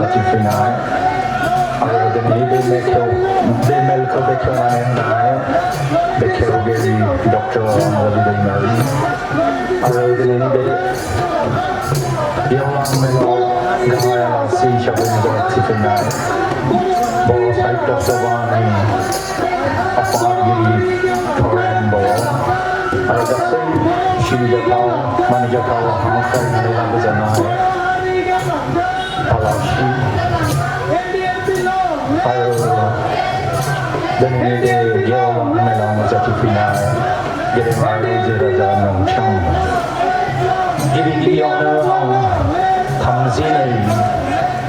certifinai. Deni Bemelko Bekonai, Bekogeri, Dr. Daimary. Deni Yolang Melo, Gaya, Si Shabun certifinai. Boros Hike of the Vani, Afagi, Torenbo. Shibijakawa, Manijakawa, Hamasai, Nilabuzanai, Palashi, Deni Yolang Melang Certifinai, Daimary Zirajanam Chang. Giving honor on Tanzania,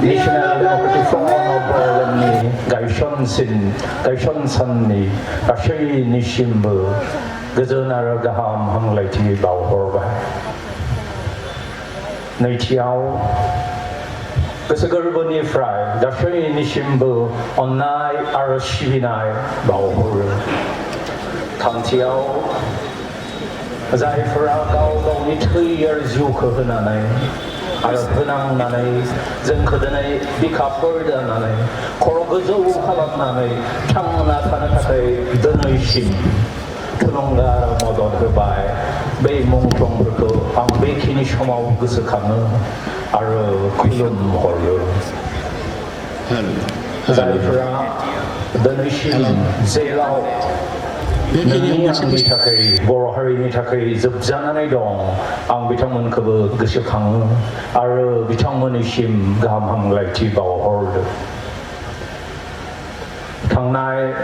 National Democratic Front of Berlin, Gaishon Sanni, Ashiri Nishimbu. Gazonara Gaham Hamleti Bauhorba Naitiao Gasagurbani Fry, Dashani Nishimbu, Onai Arashivinai Bauhor Tantiao Zaifra Gao, only 2 years Yukohanai, Arapunang Nane, Zenkadanai, Bikapurdanai, Korogazo Halatnane, Chamana Tanakate, Danishim. Tunongara modon herbai, Bay Mongtong Burko, ang Bekini Shomau Gusakana, Ara Kulum Horror. Zaifra, Danishim, Zelao, Naniang Nitakai, Borohari Nitakai, Zubzanai Dong, ang Bitamun Kabu Gusakang, Ara Bitamunishim, Gam Hang like Tibao Horde. Tangnai.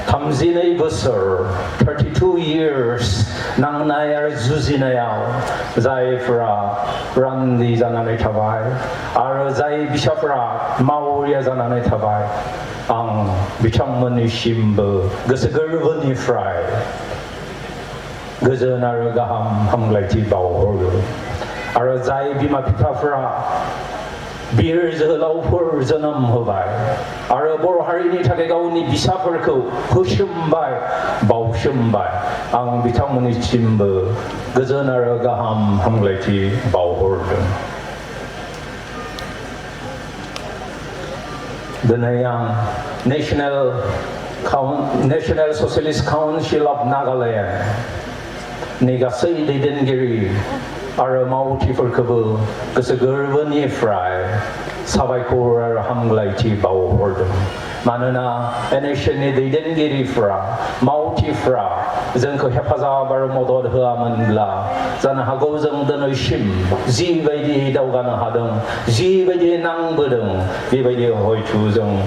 Tamzinay Busser, 32 years, Nang Nayar Zuzinayao, Zaifra, Randi Zanane Tavai, Ara Zai Bishopra, Mauria Zanane Tavai, Ang Bichamani Shimbo, Gasagarvani Fry, Gazanara Gaham Hamleti Bauhor, Ara Zai Bimapitafra. Beers allow for Zanam Habai. Arabor Harini Tagaoni Bisafarko, Pushumbai, Baushumbai, Ang Bitamuni Chimba, Gazanara Gaham Hamleti Bauhorden. The Nayang National Socialist Council of Nagaland, Negasai Didengiri. Aramauti for Kabul, Gasagarvani Fry, Savaikor Hamlaiti Bao Hordem. Manana, Eneshani, they didn't get it fra, Mauti fra, Zenko Hepaza Baramodod Hamandla, Zanahagozang Danoshim, Zivadi Daugana Hadam, Zivadi Nang Budum, Vivadi Hoituzum.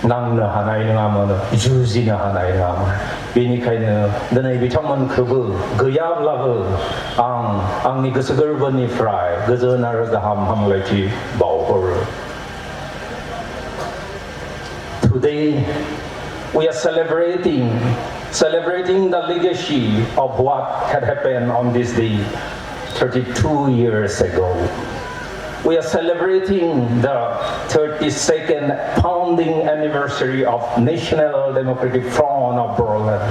Nang na hanay nga mo na, juicy na hanay nga mo. Binikay na, danay bitaman kubo, gayab labo, ang ni gasagarban ni Fry, gazanar gaham hamlaiti bauhor. Today, we are celebrating the legacy of what had happened on this day 32 years ago. We are celebrating the 32nd founding anniversary of National Democratic Front of Berlin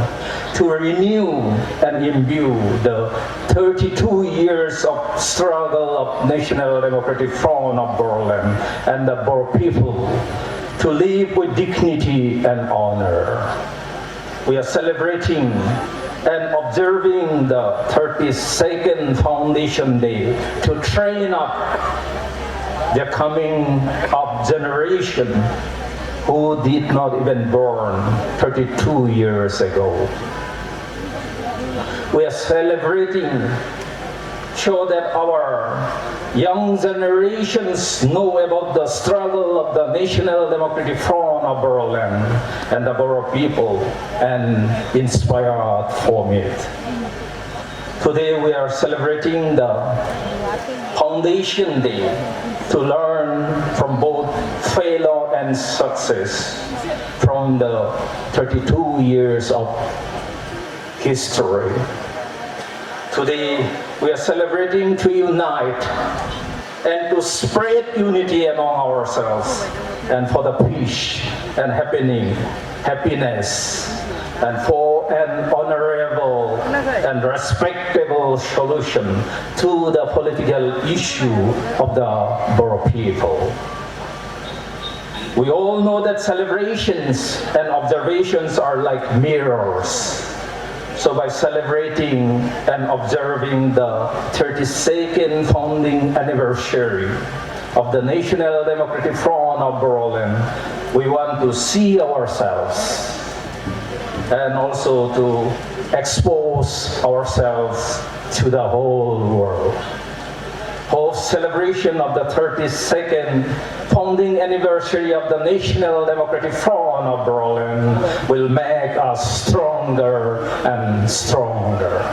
to renew and imbue the 32 years of struggle of National Democratic Front of Berlin and the Boer people to live with dignity and honor. We are celebrating and observing the 32nd Foundation Day to train up the coming up generation who did not even born 32 years ago. We are celebrating so that our young generations know about the struggle of the National Democratic Front of Berlin and the Boer people and inspired from it. Today we are celebrating the Foundation Day to learn from both failure and success from the 32 years of history. Today we are celebrating to unite and to spread unity among ourselves and for the peace and happiness and for an honorable and respectable solution to the political issue of the Boer people. We all know that celebrations and observations are like mirrors. So by celebrating and observing the 32nd founding anniversary of the National Democratic Front of Berlin, we want to see ourselves and also to expose ourselves to the whole world. Whole celebration of the 32nd founding anniversary of the National Democratic Front of Berlin will make us stronger and stronger.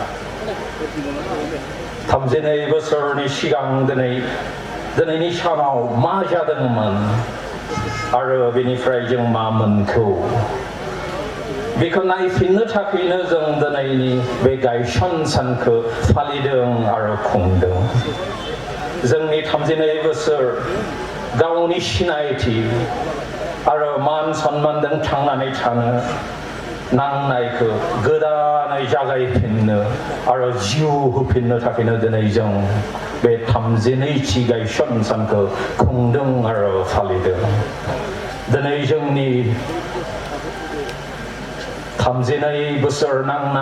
Tam진의 버서니 시간 드네니 샤나우 마자등만 아르 비니프라이 정 마문쿠 Because I feel not happy in the name of God, Son, Son, Falidung, Arukundung. Zengni Tamzine Vusser, Gauni Shinaiti, Araman, Sonman, and Tangani Chana, Nang Naiko, Guda, Najagai Pin, Ara Jew who pin not happy in the nation, Be Tamzine Chigai, Son, Son, Kundung, Ara Falidung. The nation need. Tamzinay busur nang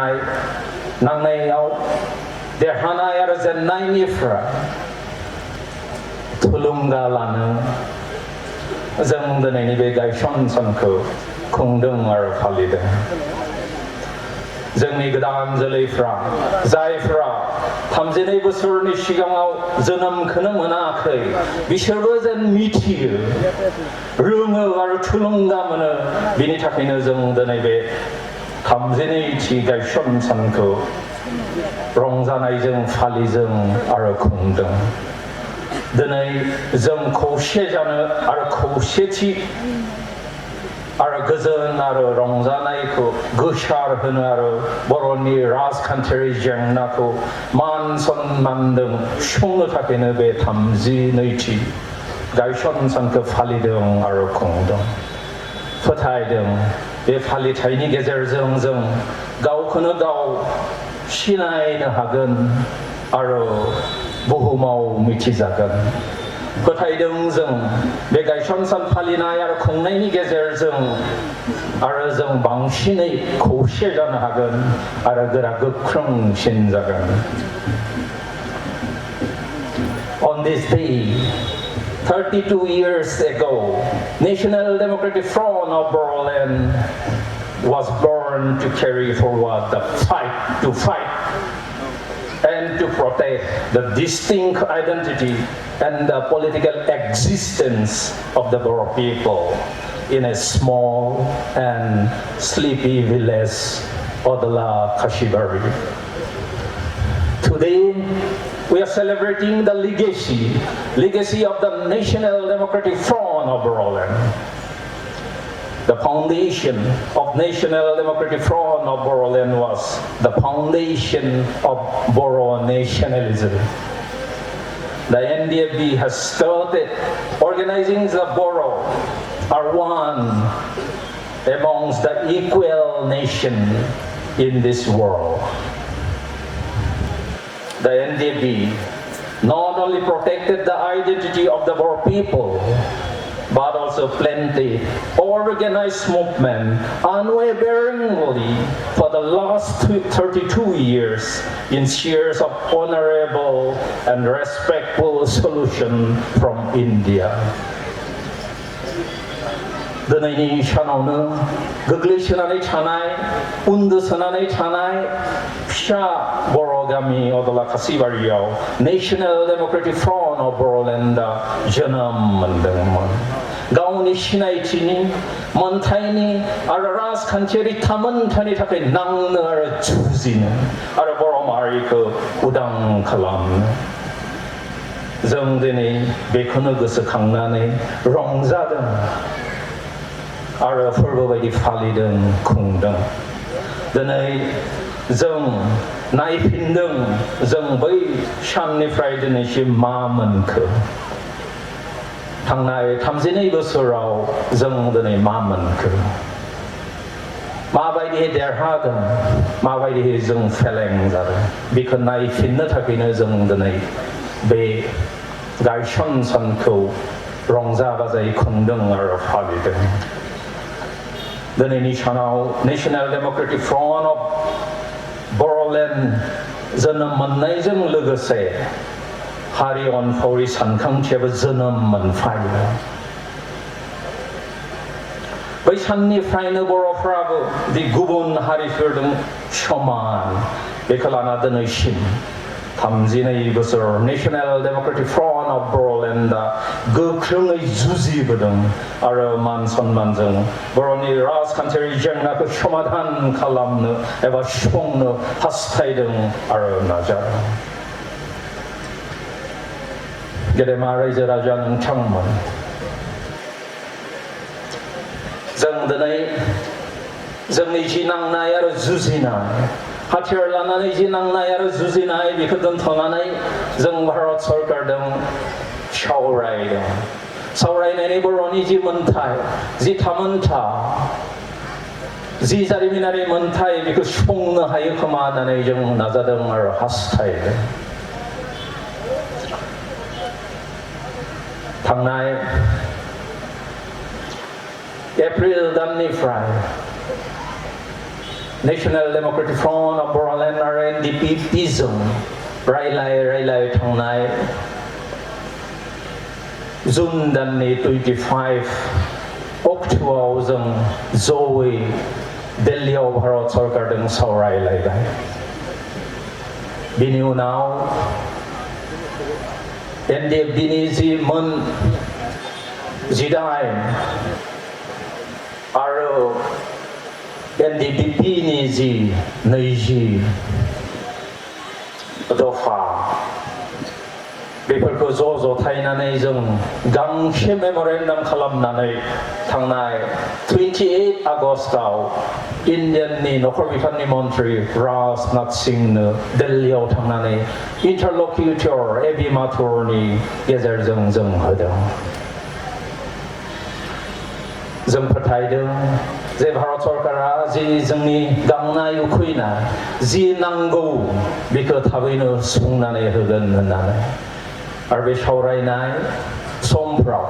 nay out der hanay ar zen nay nifra tulunga lana zeng the nay be gai shon san ko kungdung ar falida zeng ni gadam zalay fra zai fra Tamzinay busur ni shigang out zenam kana manakay bisharwa zen miti runga ar tulunga mana binitakina zeng the nay be Tamzinay chigai shon san ko rongzanay jeng fali jeng ara kungdung denay jeng koshye jana ara koshye chi ara gazan ara rongzanay ko gushar hun ara boroni ras kanteri jeng na ko man son mandung shung thakene be Tamzinay chi gai shon san ko fali jeng ara kungdung fathai jeng Be Fali Tiny Gazer Zung Zung, Gao Kuna Gao, Shinai Hagan, Aro, Bohumau Michizagan. Kotai Dung Zung, Begai Shonsan Palinaya Kunai Gazer Zung, Arazung Bang Shinai, Ko Shedan Hagan, Aragara Gukrung Shinzagan. On this day, 32 years ago, National Democratic Front of Berlin was born to carry forward the fight and to protect the distinct identity and the political existence of the Boro people in a small and sleepy village, Odala Kashibari. Today, we are celebrating the legacy of the National Democratic Front of Berlin. The foundation of National Democratic Front of Berlin was the foundation of Boro nationalism. The Ndfb has started organizing the Boro are one amongst the equal nation in this world. The Ndfb not only protected the identity of the Boro people, but also plenty organized movement unwaveringly for the last 32 years in series of honorable and respectful solution from India. Denayni shanawno goglैसोनानै थानाय उन्दुसोनानै थानाय फिसा बर' गामि अदला खासिबारियाव National Democratic Front of Berlin जोनोम मोनदोंमोन गावनि सिनायथिनि मोनथायनि आरो राजखान्थियारि थामोनथानि थाखाय नांनो आरो जुजिनो आरो बर' माहारिखौ उदां खालामनो जों दिनै बेखौनो गोसोखांनानै रंजादों आरो फोरबो बायदि फालिदों खुंदों दिनै जों नायफिनदों जों बै साननिफ्राय दिनैसिम मा मोनखो थांनाय 32 बोसोराव जों दिनै मा मोनखो माबायदि देरहादों माबायदि जों फेलें जादों बेखौ नायफिननो थाखायनो जों दिनै बे गायसनसानखौ रंजा-बाजायै खुंदों आरो फालिदों। दिनैनि सानाव National Democratic front of Boroland जोनोम मोननायजों लोगोसे हारि अनफावरि सानखांथियाबो जोनोम मोनफायो। बै साननिफ्रायनो बर'फ्राबो दि गुबुन हारिफोरजों समान बेखौ लाना दिनैसिम 32 बोसोर नेशनेल डेम'क्रेटिक फ्रन्ट अफ बर'लेण्डआ गोख्रोङै जुजिबोदों आरो मान सन्मानजों बर'नि राजखान्थियारि जेंनाखौ समाधान खालामनो एबा सुफुंनो हास्थायदों आरो नाजादों। गेदेमा रायजो राजा नोंथांमोन, जों दिनै जोंनि जि नांनाय आरो जुजिनाय हाथियार लानानै जि नांनाय आरो जुजिनाय बेखौ दोनथ'नानै जों भारत सरकारजों सावरायनायनि बर'नि जि मोन्थाय जि थामोन्था जि जारिमिनारि मोन्थाय बेखौ सुफुंनो हायो खोमा होननानै जों नाजादों आरो हास्थायदों। थांनाय एप्रिल दाननिफ्राय national Democratic front of Boroland आरो NDPP जों रायलाय थांनाय जुन दाननि 25 अक्ट'आव जों जयै दिल्लीयाव भारत सरकारजों सावरायलायबाय। बिनि उनाव NDFBनि जि मोन 18 आरो NDPPनि जि 20 दफा बेफोरखौ जथायनानै जों गांसे मेम'रेन्डाम खालामनानै थांनाय 28 आगस्टआव इन्डियाननि नखर बिफाननि मन्त्रि राजनाथ सिंहनो दिल्लीयाव थांनानै इन्टारल'किउटर AB माथुरनि गेजेरजों जों होदों। जों फोथायदों जे भारत सरकारा जि जोंनि गांनाय उखैनाय जि नांगौ बेखौ थाबैनो सुफुंनानै होगोन होननानै आरो बे सावरायनाय समफ्राव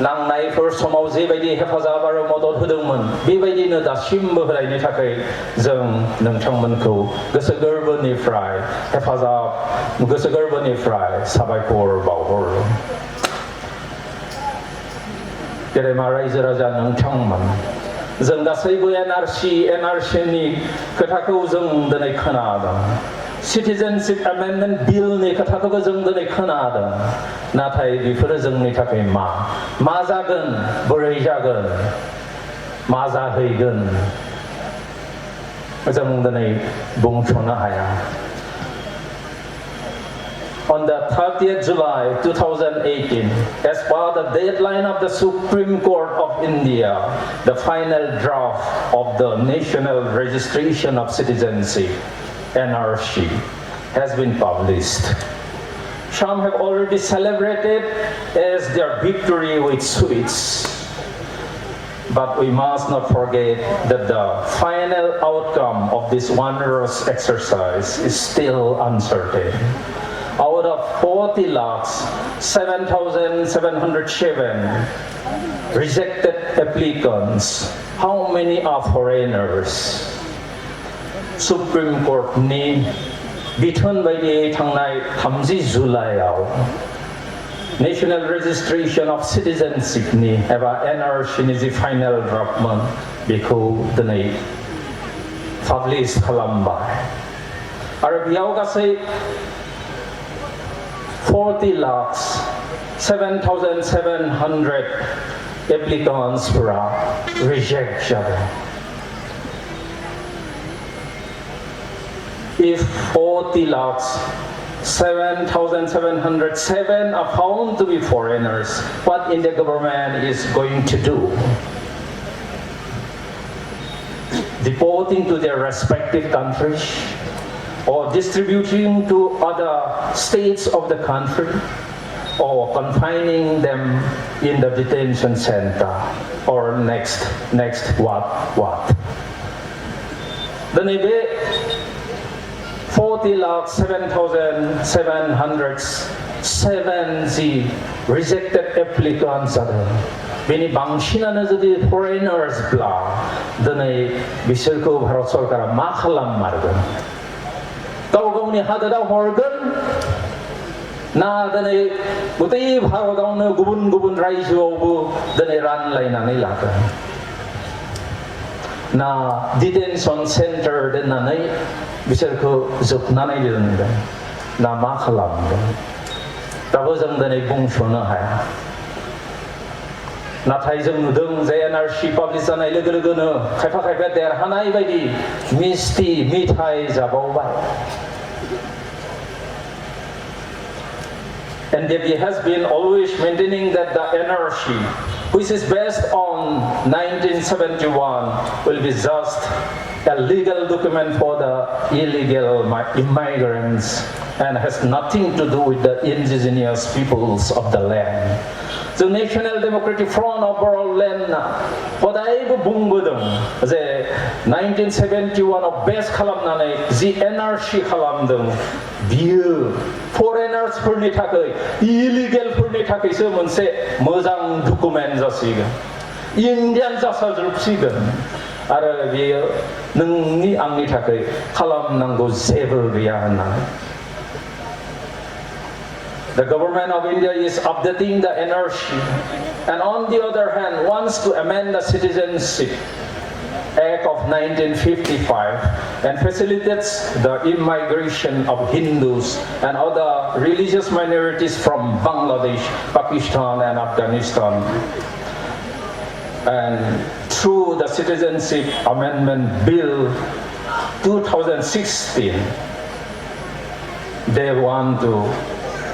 नांनायफोर समाव जेबायदि हेफाजाब आरो मदद होदोंमोन बेबायदिनो दासिमबो होनायनि थाखाय जों नोंथांमोनखौ गोसो गोरबोनिफ्राय साबायखर बावहरो। गेदेमा रायजो राजा नोंथांमोन, जों गासैबो NRCनि खोथाखौ जों दिनै खोनादों। सिटिजेनशिप एमेन्डमेन्ट बिलनि खोथाखौबो जों दिनै खोनादों। नाथाय बेफोरो जोंनि थाखाय मा जागोन, बोरै जागोन, मा जाहैगोन जों दिनै बुंस'नो हाया। On the 30th July 2018, as per the deadline of the Supreme Court of India, the final draft of the National Registration of Citizenship (NRC) has been published. Some have already celebrated as their victory with sweets. But we must not forget that the final outcome of this wondrous exercise is still uncertain. Out of 40,07,707 rejected applicants, how many are foreigners? Supreme Court ni बिथोन बायदियै थांनाय 30 जुलाइआव National Registration of Citizenship नि एबा NRC नि जि final ड्राफ्टमोन बेखौ दिनै publish खालामबाय आरो बेयाव गासै 40,07,700 applicants फोरा reject जादों. If 40,07,707 are found to be foreigners, what India government is going to do? Deporting to their respective countries or distributing to other states of the country or confining them in the detention center or next what? The neighbor 40,07,700 7 rejected applicants जादों बेनि बांसिनानो जुदि foreignersब्ला दिनै बिसोरखौ भारत सरकारा मा खालाममारगोन गाव गावनि हादोराव हरगोन ना दिनै गतै भारतावनो गुबुन गुबुन रायजोआवबो दिनै रानलायनानै लागोन ना डिटेनसन सेन्टार दोननानै बिसोरखौ जोबनानै दोनगोन ना मा खालामगोन दाबो जों दिनै बुंस'नो हाया नाथाय जों नुदों जे NRC पाब्लिश जानाय लोगो लोगोनो खायफा खायफा देरहानाय बायदि मिस्टि मिठाइ जाबावबाय Ndfb has been always maintaining that the NRC, which is based on 1971, will be just a legal document for the illegal immigrants and has nothing to do with the indigenous peoples of the land. The National Democratic Front of Boroland हदायबो बुंबोदों जे 1971 आव बेस खालामनानै जि NRC खालामदों बियो फरेनार्सफोरनि थाखाय इलिगेलफोरनि थाखायसो मोनसे मोजां डकुमेन्ट जासिगोन इन्डियान जासाजोबसिगोन आरो बेयो नोंनि आंनि थाखाय खालामनांगौ जेबो गैया होननानै The government of India is updating the NRC and on the other hand wants to amend the Citizenship Act of 1955 and facilitates the immigration of Hindus and other religious minorities from Bangladesh, Pakistan and Afghanistan. And through the Citizenship Amendment Bill 2016, they want to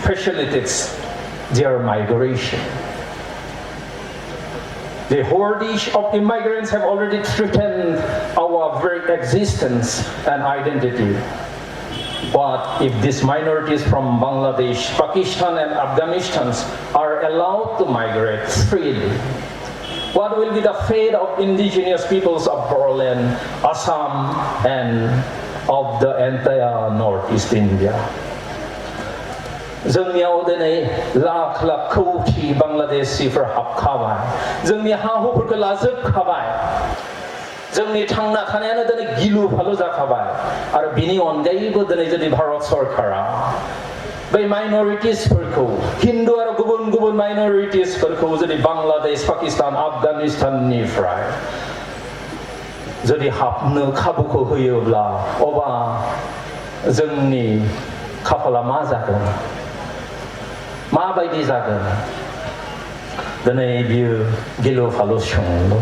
facilitate their migration. The hordes of immigrants have already threatened our very existence and identity. But if these minorities from Bangladesh, Pakistan and Afghanistan are allowed to migrate freely, what will be the fate of indigenous peoples of Boroland, Assam and of the entire Northeast India? जोंनियाव दिनै लाख लाख कौटि बांलादेशिफोर हाबखाबाय जोंनि हा-हुफोरखौ लाजोबखाबाय जोंनि थांना थानायानो दिनै गिलु फालु जाखाबाय आरो बिनि अनगायैबो दिनै जुदि भारत सरकारा बै माइनरिटिसफोरखौ हिन्दु आरो गुबुन गुबुन माइनरिटिसफोरखौ जुदि बांलादेश पाकिस्तान आफगानिस्ताननिफ्राय जुदि हाबनो खाबुखौ होयोब्ला अब्ला जोंनि खाफाला मा जागोन माबायदि जागोन दिनै बियो गिलु फालु सोंलु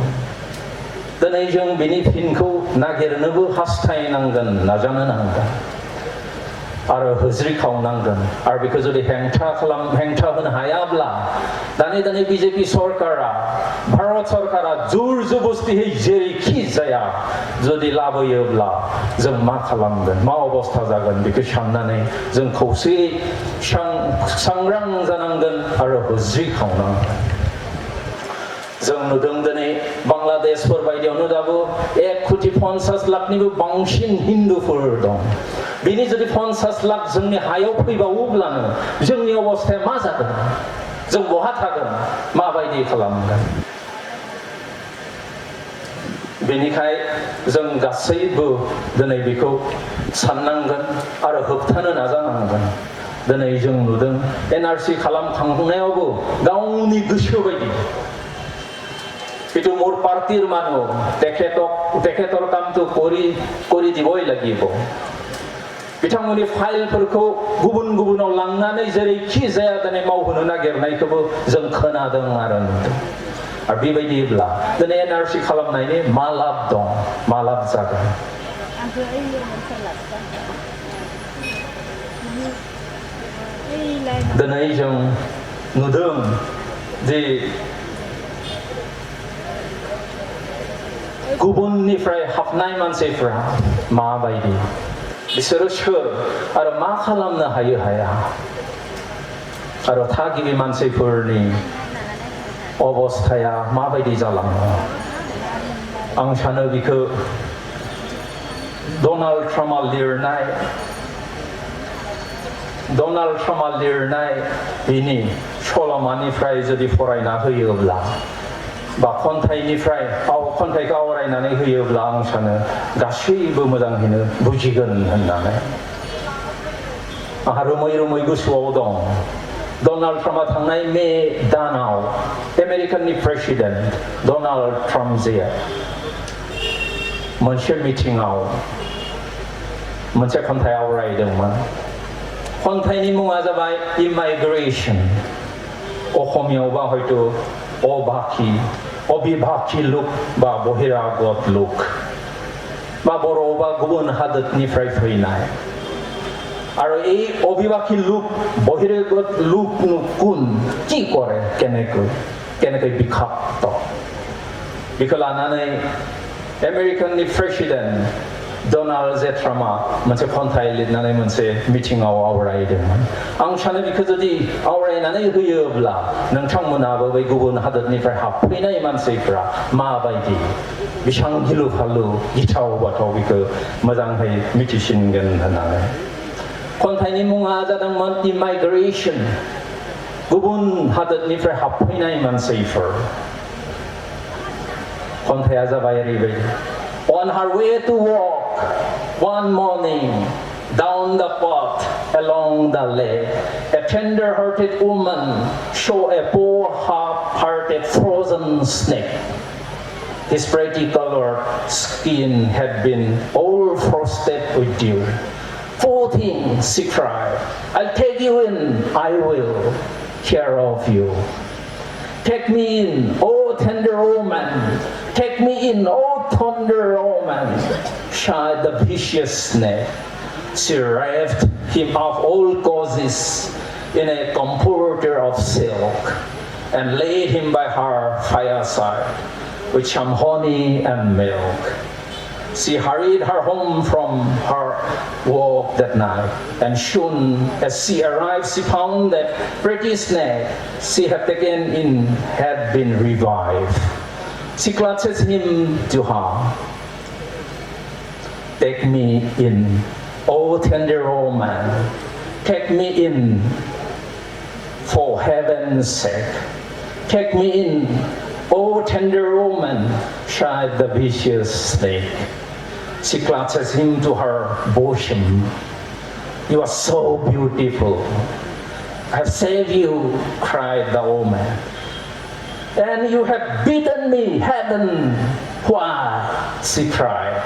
दिनै जों बिनि फिनखौ नागिरनोबो हास्थायनांगोन नाजानो नांगोन आरो होज्रिखावनांगोन आरो बेखौ जुदि हेंथा होनो हायाब्ला दानि बिजेपि सरकारा भारत सरकारा जुर जबस्तियै जेरैखि जाया जुदि लाबोयोब्ला जों मा खालामगोन मा अबस्था जागोन बेखौ साननानै जों खौसेयै सांग्रां जानांगोन आरो होज्रिखावनांगोन जों नुदों दिनै बांलादेशफोर बायदियावनो दाबो 1,50,00,000 लाखनिबो बांसिन हिन्दुफोर दं बिनि जुदि 50 लाख जोंनि हायाव फैबावोब्लानो जोंनि अबस्थाया मा जागोन जों बहा थागोन माबायदि खालामगोन बेनिखाय जों गासैबो दिनै बेखौ साननांगोन आरो होबथानो नाजानांगोन दिनै जों नुदों NRC खालामखांनायावबो गावनि गोसो बायदि Itu মোৰ পাৰ্টিৰ মানুহ তেখেতৰ কামটো কৰি দিবই লাগিব बिथांमोननि फाइलफोरखौ गुबुनाव लांनानै जेरैखि जाया दिनै मावहोनो नागिरनायखौबो जों खोनादों आरो नुदों आरो बेबायदिब्ला दिनै NRC खालामनायनि मा लाब दं मा लाब जागोन दिनै जों नुदों जे गुबुननिफ्राय हाबनाय मानसिफ्रा माबायदि बिसोरो सोर आरो मा खालामनो हाया आरो थागिबि मानसिफोरनि अबस्थाया माबायदि जालाङो आं सानो बिखौ डनाल्ड ट्राम्पआ लिरनाय Donald Trump लिरनाय बिनि सल'मानिफ्राय जुदि फरायना होयोब्ला बा खन्थाइनिफ्राय खन्थाइखौ आवरायनानै होयोब्ला आं सानो गासैबो मोजाङैनो बुजिगोन होननानै आंहा रोमै गोसोआव दं डनाल्ड ट्राम्पआ थांनाय मे दानाव आमेरिकानि प्रेसिडेन्ट डनाल्ड ट्राम्पआ मोनसे मिटिंआव मोनसे खन्थाइ आवरायदोंमोन खन्थाइनि मुङा जाबाय इमाइग्रेशन असमियावबा हयथ' अबिभाखि लुक बा बहिरागत लुक बा बर'आवबा गुबुन हादोरनिफ्राय फैनाय आरो এই অভিবাসী লোক বহিরাগত লোক কোন কি কৰে কেনেকৈ বিখ্যাত बेखौ लानानै आमेरिकानि प्रेसिडेन्ट डनाल्ड जे ट्राम्पआ मोनसे खन्थाइ लिरनानै मोनसे मिटिंआव आवरायदोंमोन आं सानो बेखौ जुदि आवरायनानै होयोब्ला नोंथांमोनाबो बै गुबुन हादोरनिफ्राय हाबफैनाय मानसिफ्रा माबायदि बेसेबां गिलु फालु गिथाव बाथाव बेखौ मोजाङै मिथिसिनगोन होननानै खन्थाइनि मुङा जादोंमोन इमाइग्रेशन गुबुन हादोरनिफ्राय हाबफैनाय मानसिफोर खन्थाइया जाबाय ओरैबायदि On her way to walk one morning down the path along the lake, a tender-hearted woman saw a poor half-hearted frozen snake. His pretty colored skin had been all frosted with dew. Poor thing, she cried, I'll take you in, I will care of you. Take me in, oh tender woman, take me in, oh tender woman, sighed the vicious snake. She wrapped him of all causes in a comforter of silk and laid him by her fireside with some honey and milk. She hurried her home from her walk that night, and soon as she arrived, she found that pretty snake she had taken in had been revived. She clutches him to her. Take me in, oh tender woman, take me in, for heaven's sake. Take me in, oh tender woman, sighed the vicious snake. She clutches him to her bosom. You are so beautiful. I have saved you, cried the woman. And you have beaten me, heaven. Why? She cried.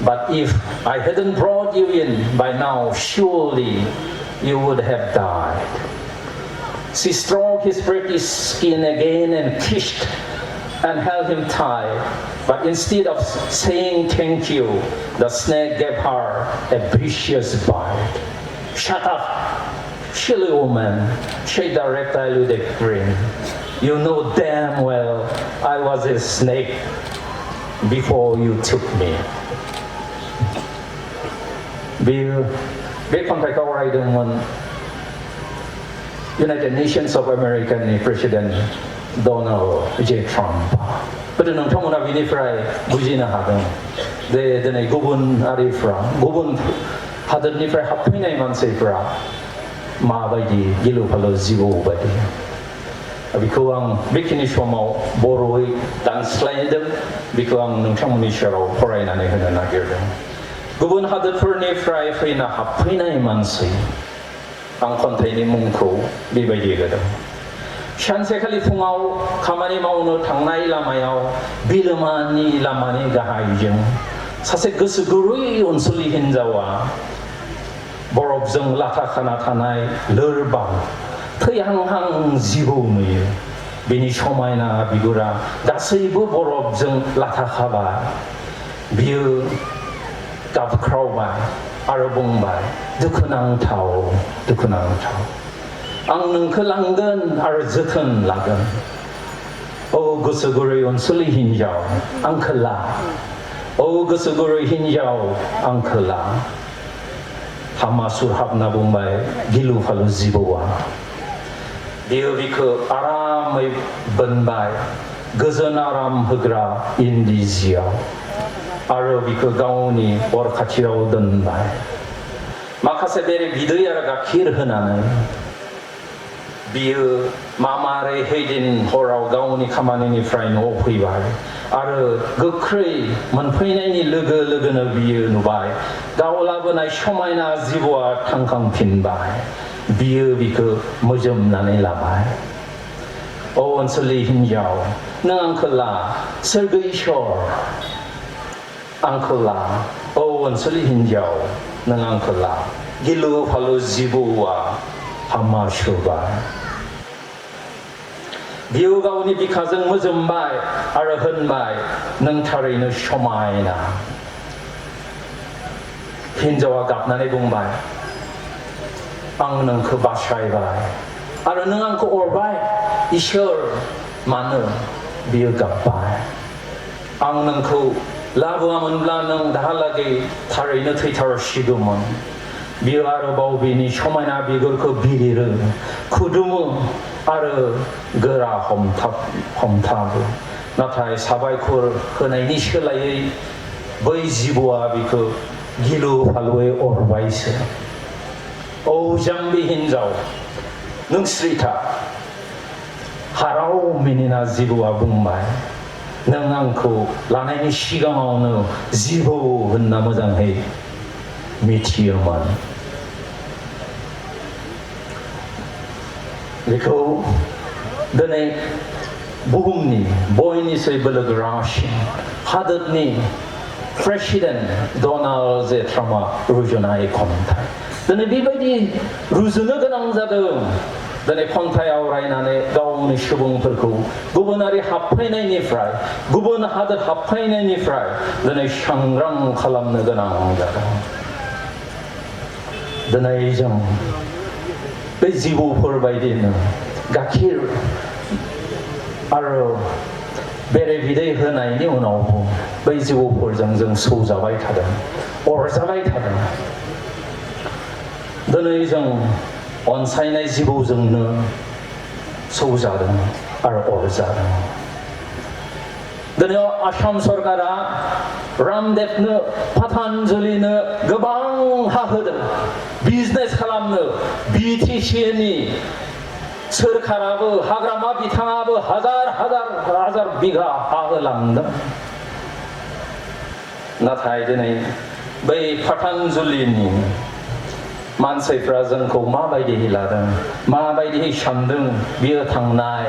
But if I hadn't brought you in by now, surely you would have died. She stroked his pretty skin again and kissed and held him tight. But instead of saying thank you, the snake gave her a vicious bite. Shut up, silly woman, said the reptile with a grin. You know damn well I was a snake before you took me. बे खन्थाइखौ आवरायदोंमोन United Nations of America नि president Donald जे Trump गोदो नोंथांमोना बिनिफ्राय बुजिनो हादों जे दिनै गुबुन हारिफ्रा गुबुन हादोरनिफ्राय हाबफैनाय मानसिफ्रा माबायदि गिलु फालु जिबौ बायदि बेखौ आं बेखिनि समाव बर'यै दानस्लायदों बेखौ आं नोंथांमोननि सेराव फरायनानै होनो नागिरदों गुबुन हादोरफोरनिफ्राय फैना हाबफैनाय मानसि आं खन्थाइनि मुंखौ बेबायदि होदों सानसेखालि फुङाव खामानि मावनो थांनाय लामायाव बिलोमानि लामानि गाहायजों सासे गोसो गुरै अनसुलि हिनजावा बरफजों लाथा खाना थानाय लोरबां थैहांहां जिबौ नुयो बिनि समायना बिगुरा गासैबो बरफजों लाथा खाबाय बियो गाबख्रावबाय आरो बुंबाय दुखुनांथाव आं नोंखौ लांगोन आरो जोथोन लागोन औ गोसो गुरै अनसुलि हिनजाव आंखौ ला औ गोसो गुरै हिनजाव आंखौ ला हामासुर हाबना बुंबाय गिलु फालु जिबौआ बियो बिखौ आरामै बोनबाय गोजोन आराम होग्रा इन्दि जियाव आरो बिखौ गावनि अर खाथियाव दोनबाय माखासे बेरे बिदै आरो गाखिर होनानै बियो मामारै हैदिन हराव गावनि खामानिनिफ्राय न'आव फैबाय आरो गोख्रै मोनफैनायनि लोगो लोगोनो बियो नुबाय गाव लाबोनाय समायना जिबौआ थांखांफिनबाय बियो बिखौ मोजोमनानै लाबाय औ ओनसोलनि हिन्जाव नों आंखौ ला सोरगो इसोर आंखौ ला औ ओनसोलनि हिन्जाव नों आंखौ ला गिलु फालु जिबौआ हामा सुबाय बियो गावनि बिखाजों मोजोमबाय आरो होनबाय नों थारैनो समायना हिन्जावा गाबनानै बुंबाय आं नोंखौ बासायबाय आरो नों आंखौ अरबाय इसोर मानो बियो गाबबाय आं नोंखौ लाबोआमोनब्ला नों दाहालागै थारैनो थैथारसिगौमोन बियो आरोबाव बिनि समायना बिगुरखौ बिलिरो खुदुमो आरो गोरा हमथाबो नाथाय साबायखर होनायनि सोलायै बै जिबौआ बिखौ गिलु फालुयै अरबायसो औ जाम्बि हिन्जाव नों स्रिथा हाराव मिनिना जिबौआ बुंबाय नों आंखौ लानायनि सिगाङावनो जिबौ होनना मोजाङै मिथियोमोन बेखौ दिनै बुहुमनि बयनिख्रुइ बोलोगोरासिन हादोरनि प्रेसिडेन्ट डनाल्ड जे ट्राम्पआ रुजुनाय खन्थाइ दिनै बेबायदि रुजुनो गोनां जादों दिनै खन्थाइ आवरायनानै गावनि सुबुंफोरखौ गुबुनारि हाबफैनायनिफ्राय गुबुन हादोर हाबफैनायनिफ्राय दिनै सांग्रां खालामनो गोनां जादों दिनै जों बे जिबौफोर बायदिनो गाखिर आरो बेरे बिदै होनायनि उनावबो बै जिबौफोरजों जों सौजाबाय थादों अरजाबाय थादों दिनै जों अनसायनाय जिबौजोंनो सौजादों आरो अरजादों दिनै आसाम सरकारा रामदेवनो पतन्जलिनो गोबां हा होदों बिजनेस खालामनो BTCनि सोरखाराबो हाग्रामा बिथाङाबो हाजार बिघा हा होलांदों नाथाय दिनै बै पतन्जलिनि मानसिफ्रा जोंखौ माबायदि लादों माबायदि सानदों बियो थांनाय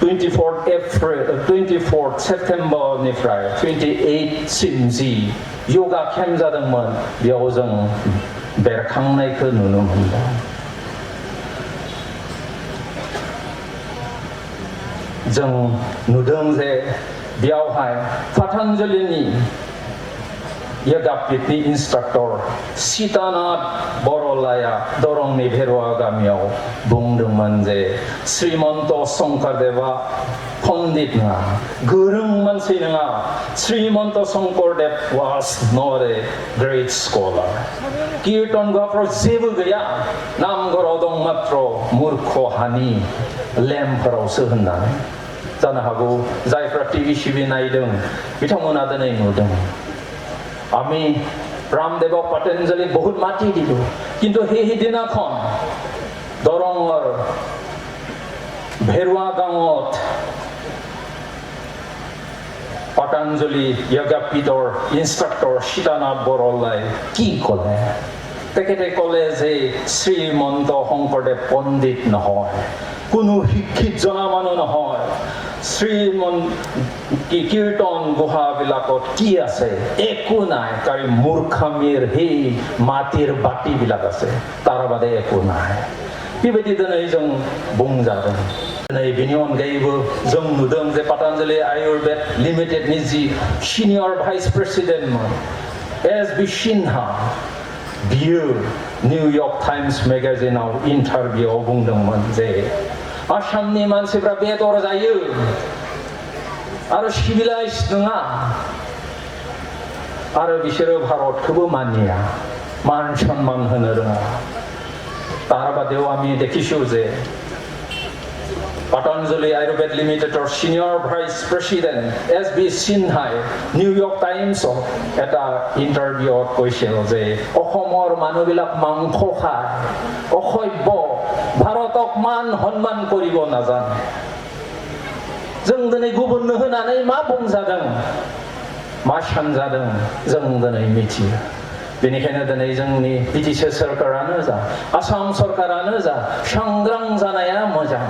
24 सेप्तेम्बरनिफ्राय 28 सिम जि योगा केम्प जादोंमोन बेयाव जों बेरखांनायखौ नुनो मोनदों जों नुदों जे बेयावहाय पतन्जलिनि योगापीठनि इन्सट्राक्टर सीतानाथ बरलाया दरंनि भेरुवा गामियाव बुंदोंमोन जे श्रीमन्त शंकरदेवा पण्डित नङा गोरों मानसि नङा Srimanta Sankardev was not a great scholar कीर्तन गाफ्राव जेबो गैया नामघराव दं मात्र मूर्ख हानि लेम्पफोरावसो होननानै जानो हागौ जायफ्रा टिभि सिभि नायदों बिथांमोना दिनै नुदों আমি ৰামদেৱক পতঞ্জলি বহুত মাতি দিলো কিন্তু সেই দিনাখন দৰঙৰ ভেৰুৱা গাঁৱত পতঞ্জলি যোগাপীঠৰ ইনষ্ট্ৰাক্টৰ সীতানাথ বৰলাই কি ক'লে তেখেতে ক'লে যে শ্ৰীমন্ত শংকৰদেৱ পণ্ডিত নহয় কোনো শিক্ষিত জনা মানুহ নহয় কীৰ্তন গুহাবিলাকত কি আছে একো নাই কাৰণ মূৰ্খামিৰ সেই মাটিৰ বাটিবিলাক আছে তাৰ বাদে একো নাই बेबायदि दिनै जों बुंजादों दिनै बेनि अनगायैबो जों नुदों जे पतंजलि आयुर्वेद लिमिटेडनि जि सिनियर भाइस प्रेसिडेन्टमोन एस.बी. सिन्हा बियो निउयर्क टाइम्स मेगाजिनाव इन्टारभिउआव बुंदोंमोन जे आसामनि मानसिफ्रा बेदर जायो आरो सिभिलाइज नङा आरो बिसोरो भारतखौबो मानिया मान सन्मान होनो रोङा तार बादेও আমি দেখিছো যে Patanjali Ayurved Limited or Senior Vice President SB Sinhai New York Times eta interview কৈছিল যে অসমৰ মানুহবিলাক মাংস খায় অসভ্য ভাৰতক মান সন্মান কৰিব নাজানে जों दिनै गुबुननो होनानै मा बुंजादों मा सानजादों जों दिनै मिथियो बेनिखायनो दिनै जोंनि बिटिसि सरकारानो जा आसाम सरकारानो जा सांग्रां जानाया मोजां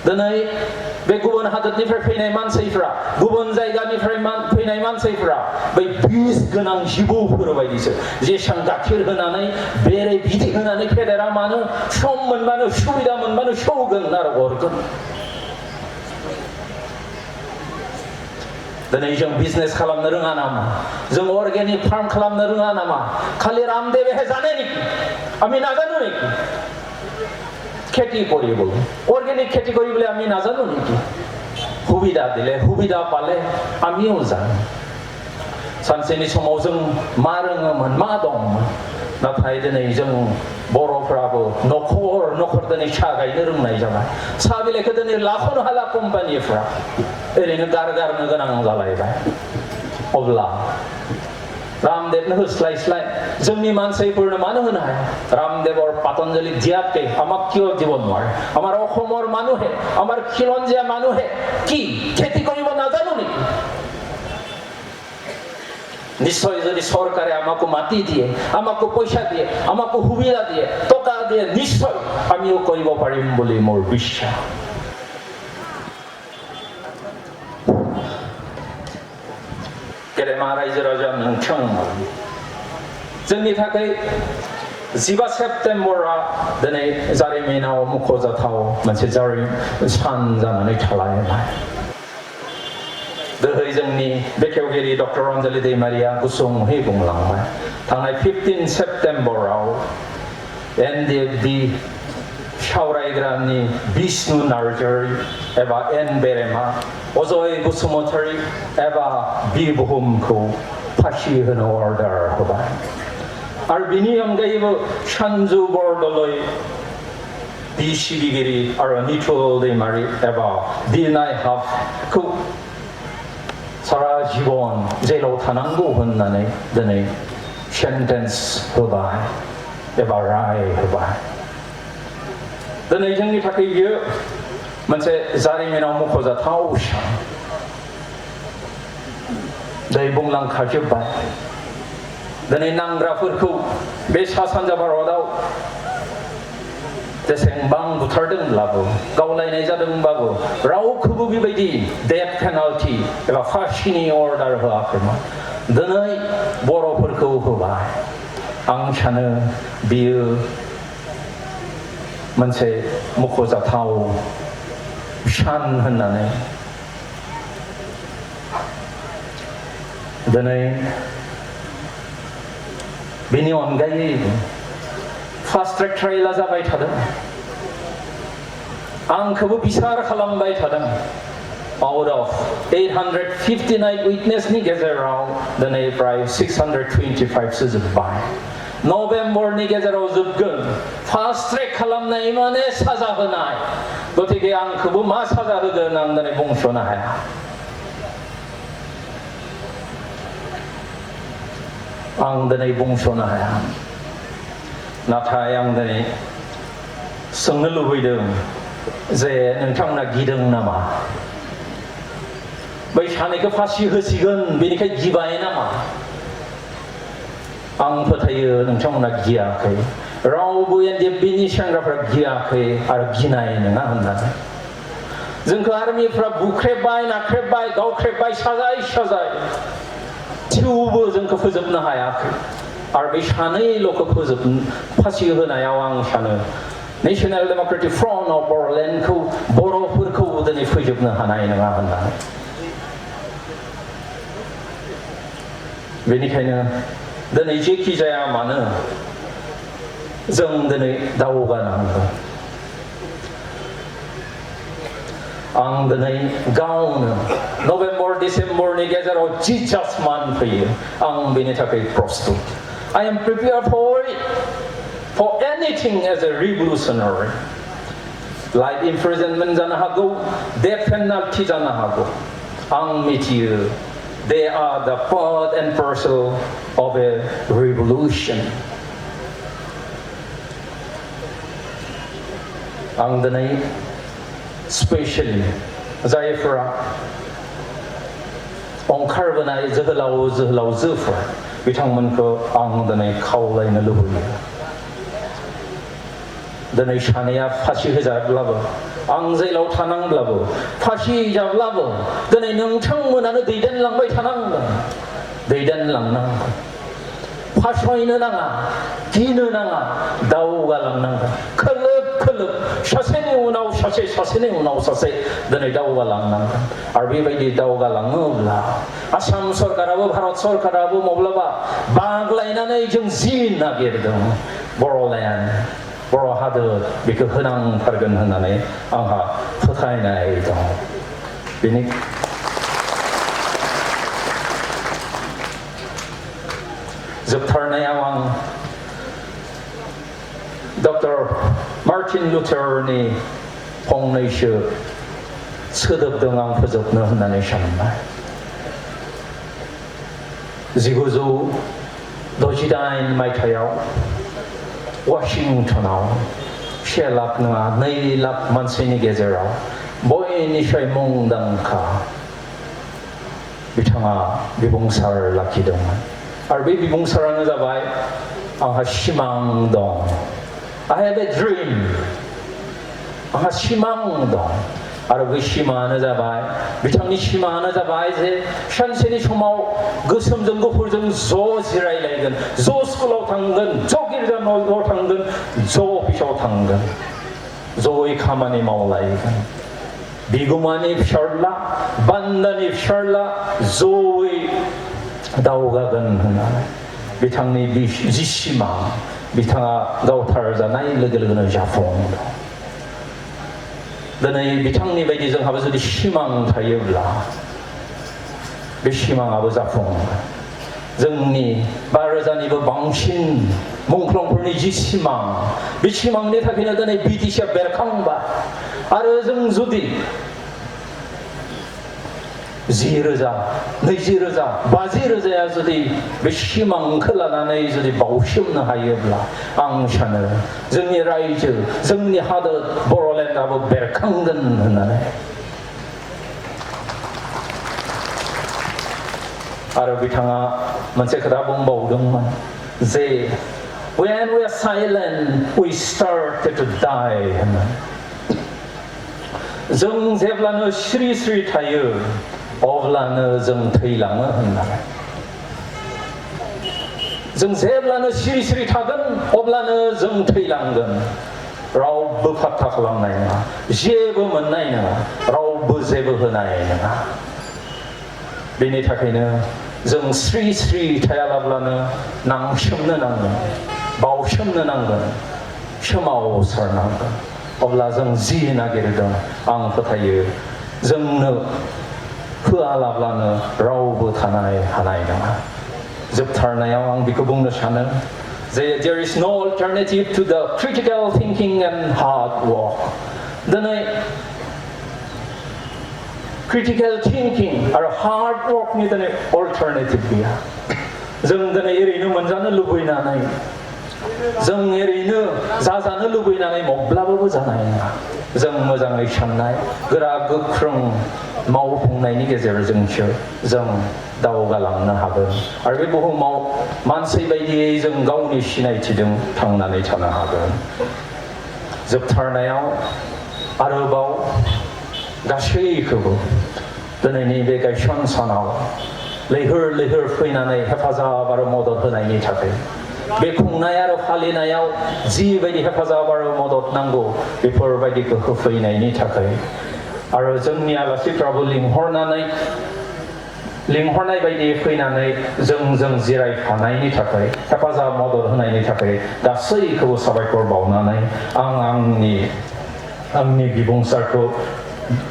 दिनै बे गुबुन हादोरनिफ्राय फैनाय मानसिफ्रा गुबुन जायगानिफ्राय फैनाय मानसिफ्रा बै बिस गोनां जिबौफोर बायदिसो जेसां गाखिर होनानै बेरे बिदै होनानै फेदेरा मानो सम मोनबानो सुबिदा मोनबानो सौगोन आरो हरगोन दिनै जों बिजनेस खालामनो रोङा नामा जों अर्गेनिक फार्म खालामनो रोङा नामा खालि रामदेवे জানে নাকি আমি নাজানো নাকি খেতি কৰিব অর্গানিক খেতি কৰিবলৈ আমি নাজানো নেকি সুবিধা দিলে সুবিধা পালে আমিও জানো सानसेनि समाव जों मा रोङोमोन मा दंमोन नाथाय दिनै जों बर'फ्राबो नखर दिनै सा गायनो रोंनाय जाबाय सा बिलाइखौ दिनै लाख'नो हाला कम्पानिफ्रा ओरैनो गारगारनो गोनां जालायबाय अब्ला रामदेवनो होस्लायस्लाय जोंनि मानसिफोरनो मानो होनो हाया रामदेव और पतंजलि दियाতকে আমাক কিয় দিব নোৱাৰে আমাৰ অসমৰ মানুহে আমাৰ খিলঞ্জীয়া মানুহে কি খেতি কৰিব নাজানো নেকি নিশ্চয় যদি সরকারে আমাকে মাটি দিয়ে আমাকে পয়সা দিয়ে আমাকে সুবিধা দিয়ে টকা দিয়ে নিশ্চয় আমিও কৰিব পাৰিম বুলি মোৰ বিশ্বাস गेदेमा रायजो राजा नोंथांमोन जोंनि थाखाय 15 सेप्टेम्बरा दिनै जारिमिनाव मख'जाथाव मोनसे सान जानानै थालायबाय दोहै जोंनि बेखेवगिरि डक्टर रन्जलि दैमारिया गुसुङै बुंलांबाय थांनाय 15 सेप्टेम्बराव NDFB सावरायग्रानि बिष्णु नार्जारी एबा एन बेरेमा अजय बसुमतारी एबा बि बुहुमखौ फासि होनो अर्डार होबाय आरो बिनि अनगायैबो सानजु बरदलै बि सिबिगिरि आरो निथुल दैमारि एबा बि नायहाबखौ सारा जीवन जेलाव थानांगौ होननानै दिनै सेन्टेन्स होबाय एबा राय होबाय दिनै जोंनि थाखाय बियो मोनसे जारिमिनाव मख'जाथाव सान दै बुंलांखाजोब्बाय दिनै नांग्राफोरखौ बे सा सानजा भारतआव जेसेबां बुथारदोंब्लाबो गावलायनाय जादोंबाबो रावखौबो बेबायदि डेथ पेनाल्टी एबा फासिनि अर्डार होआखैमोन दिनै बर'फोरखौ होबाय आं सानो बियो मोनसे मख'जाथाव सान होननानै दिनै बेनि अनगायैबो फास्ट ट्रेक ट्रायला जाबाय थादों आंखौबो बिसार खालामबाय थादों out of 859 witnessनि गेजेराव दिनै प्राय 625 सो जोब्बाय नभेम्बरनि गेजेराव जोबगोन फास्ट ट्रेक खालामनाय माने साजा होनाय गतिके आंखौबो मा साजा होगोन आं दिनै बुंस'नो हाया आं दिनै बुंस'नो हाया नाथाय आं दिनै सोंनो लुबैदों जे नोंथांमोना गिदों नामा बै सानैखौ फासि होसिगोन बेनिखाय गिबाय नामा आं फोथायो नोंथांमोना गियाखै रावबो एनडिएफबिनि सेंग्राफ्रा गियाखै आरो गिनाय नङा होननानै जोंखौ आर्मिफ्रा बुख्रेबबाय नाख्रेबबाय गावख्रेबबाय साजाय थेवबो जोंखौ फोजोबनो हायाखै आरो बे सानैल'खौ फासि होनायाव आं सानो नेशनेल डेम'क्रेटिक फ्रन्ट अफ बर'लेण्डखौ बर'फोरखौ दिनै फोजोबनो हानाय नङा होननानै बेनिखायनो दिनै जेखि जाया मानो जों दिनै दावगानांगौ आं दिनै गावनो नभेम्बर डिसेम्बरनि गेजेराव जि जाजमान फैयो आं बेनि थाखाय प्रस्तुत I am prepared for anything as a revolutionary life imprisonment जानो हागौ, डेथ पेनाल्टि जानो हागौ। आं मिथियो, they are the part and parcel of a revolution. आं दिनै स्पेशली जायफोरा ओंखारबोनाय जोहोलावजोफोर बिथांमोनखौ आं दिनै खावलायनो लुबैयो। दिनै सानैया फासि होजाब्लाबो, आं जेलाव थानांब्लाबो, फासि जाब्लाबो दिनै नोंथांमोनानो दैदेनलांबाय थानांगोन, दैदेनलांनांगोन। फासयनो नाङा, गिनो नाङा, दावगालांनांगोन। खोलोब खोलोब सासेनि उनाव सासे, सासेनि उनाव सासे दिनै दावगालांनांगोन। आरो बेबायदि दावगालाङोब्ला आसाम सरकाराबो भारत सरकाराबो माब्लाबा बाग्लायनानै जों जि नागिरदों बर'लेण्ड, बर' हादोर, बेखौ होनांथारगोन होननानै आंहा फोथायनाय दं। बेनि जोबथारनायाव आं डक्टर मार्टिन लुथारनि फंनैसो सोदोबजों आं फोजोबनो होननानै सानबाय। 1968 मायथाइयाव वाशिंटनाव 1 लाख नङा 2 लाख मानसिनि गेजेराव बयनिफ्राय मुंदांखा बिथाङा बिबुंसार लाखिदोंमोन। आरो बे बिबुंसारानो जाबाय, आंहा सिमां दं। I have a dream. आंहा सिमां दं। आरो बे सिमाङानो जाबाय, बिथांनि सिमाङानो जाबाय जे सानसेनि समाव गोसोमजों गुफुरजों ज' जिरायलायगोन, ज' स्कुलाव थांगोन, ज' गिर्जा न'आव थांगोन, ज' अफिसाव थांगोन, ज'यै खामानि मावलायगोन। बिगुमानि फिसाज्ला, बान्दानि फिसाज्ला ज'यै दावगागोन होननानै बिथांनि जि सिमां, बिथाङा गावथारजानाय लोगो लोगोनो जाफुंदों। दिनै बिथांनि बायदि जोंहाबो जुदि सिमां थायोब्ला बे सिमाङाबो जाफुङो। जोंनि 5,000निबो बांसिन मुंख्लंफोरनि जि सिमां, बे सिमांनि थाखायनो दिनै बिटिसिआ बेरखांबाय। आरो जों जुदि 10,000, 20,000, 50,000 जुदि बे सिमांखौ लानानै जुदि बावसोमनो हायोब्ला, आं सानो जोंनि रायजो, जोंनि हादोर बर'लेण्डआबो बेरखांगोन होननानै। आरो बिथाङा मोनसे खोथा बुंबावदोंमोन जे when we are silent we started to die होननानै। जों जेब्लानो सिरि सिरि थायो अब्लानो जों थैलाङो होननानै। जों जेब्लानो सिरि सिरि थागोन अब्लानो जों थैलांगोन। रावबो फात्ता खालामनाय नङा, जेबो मोननाय नङा, रावबो जेबो होनाय नङा। बेनि थाखायनो जों स्रि स्रि थायालाब्लानो नांसोमनो नांगोन, बावसोमनो नांगोन, सोमावसारनांगोन। अब्ला जों जि नागिरदों आं फोथायो जोंनो होआलाब्लानो रावबो थानाय हानाय नङा। जोबथारनायाव आं बेखौ बुंनो सानो जे there is no alternative to the critical thinking and hard work. दिनै critical thinking आरो hard workनि दिनै alternative गैया। जों दिनै ओरैनो मोनजानो लुबैनानै, जों ओरैनो जाजानो लुबैनानै माब्लाबाबो जानाय नङा। जों मोजाङै साननाय, गोरा गोख्रों मावफुंनायनि गेजेरजोंसो जों दावगालांनो हागोन। आरो बे बुहुमाव मानसि बायदियै जों गावनि सिनायथिजों थांनानै थानो हागोन। जोबथारनायाव आरोबाव गासैखौबो दिनैनि बे गायसन सानाव लैहोर लैहोर फैनानै हेफाजाब आरो मदद होनायनि थाखाय, बे खुंनाय आरो फालिनायाव जिबायदि हेफाजाब आरो मदद नांगौ बेफोरबायदिखौ होफैनायनि थाखाय, आरो जोंनि आलासिफ्राबो लिंहरनाय बायदि फैनानै जों जिरायफानायनि थाखाय, हेफाजाब मदद होनायनि थाखाय गासैखौबो साबायखर बावनानै आं आंनि बिबुंसारखौ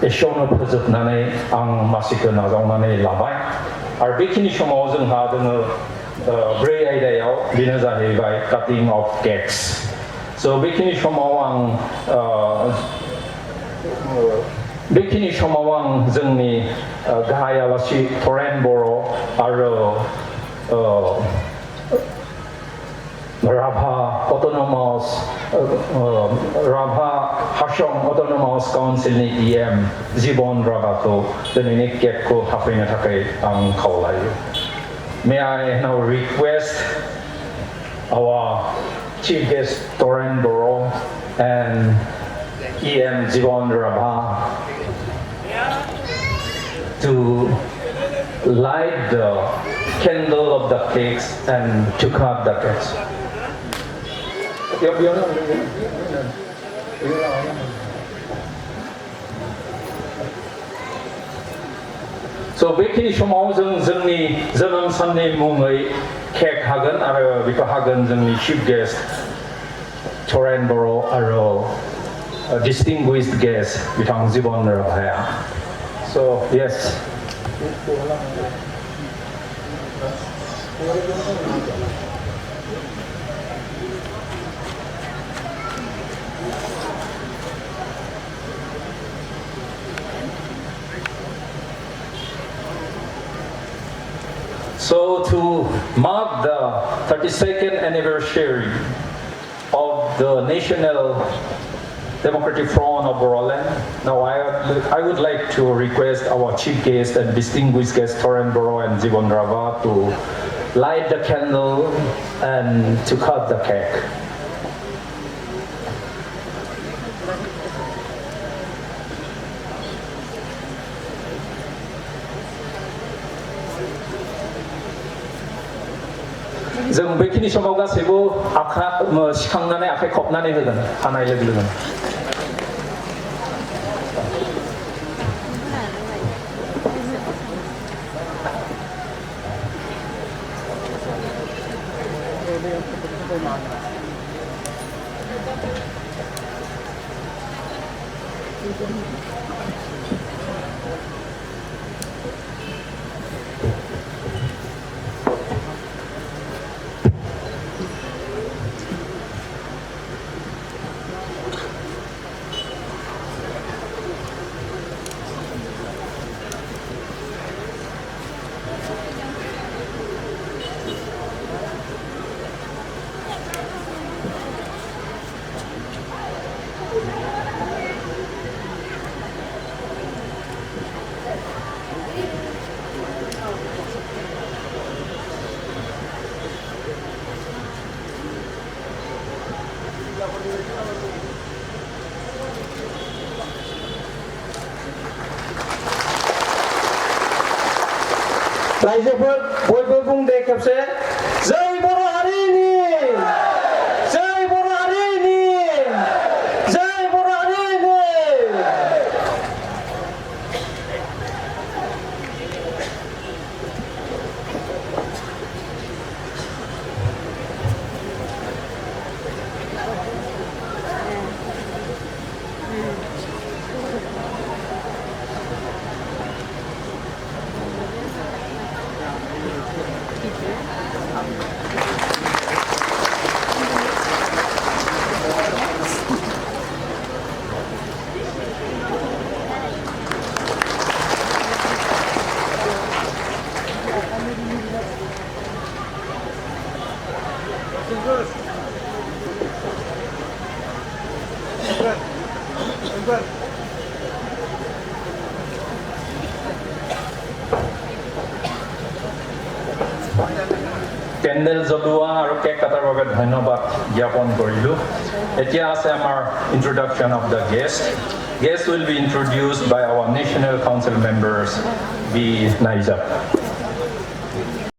एसेयावनो फोजोबनानै आं मासिखौ नाजावनानै लाबाय। आरो बेखिनि समाव जोंहा दोङो 4 आयदायाव, बेनो जाहैबाय काटिं अफ केक्स। स' बेखिनि समाव आं बेखिनि समाव आं जोंनि गाहाय आलासि थरेन बर' आरो राभा अट'नमास राभा हासं अट'नमास काउन्सिलनि EM जिबन राभाखौ दिनैनि केकखौ हाफैनो थाखाय आं खावलायो. May I now request our Chief Guest Thoren Boro and EM Jibon Rabha to light the candle of the cakes and to cut the cakes. So बेखिनि समाव जों जोंनि जोनोम साननि मुङै केक हागोन आरो बेखौ हागोन जोंनि चिफ गेस्ट थरेन बर' आरो distinguished guest बिथां जिबन राभाया. So yes. So to mark the 32nd anniversary of the National Democratic Front of Boroland, now I would like to request our chief guest and distinguished guest Thoren Boro and Jibon Rava to light the candle and to cut the cake. जों बेखिनि समाव गासैबो सिखांनानै आखाइ खबनानै होगोन हानाय लोगो लोगो. रायजोफोर बयबो बुंदे खेबसे जय बर' हारिनि जय बर' हारिनि जय बर' हारिनि. কেণ্ডেল জ্বলোৱা আৰু কেক কাটাৰ বাবে ধন্যবাদ জ্ঞাপন কৰিলোঁ. এতিয়া আছে আমাৰ introduction of the guest. Guests will be introduced by our National Council members, B. Naija.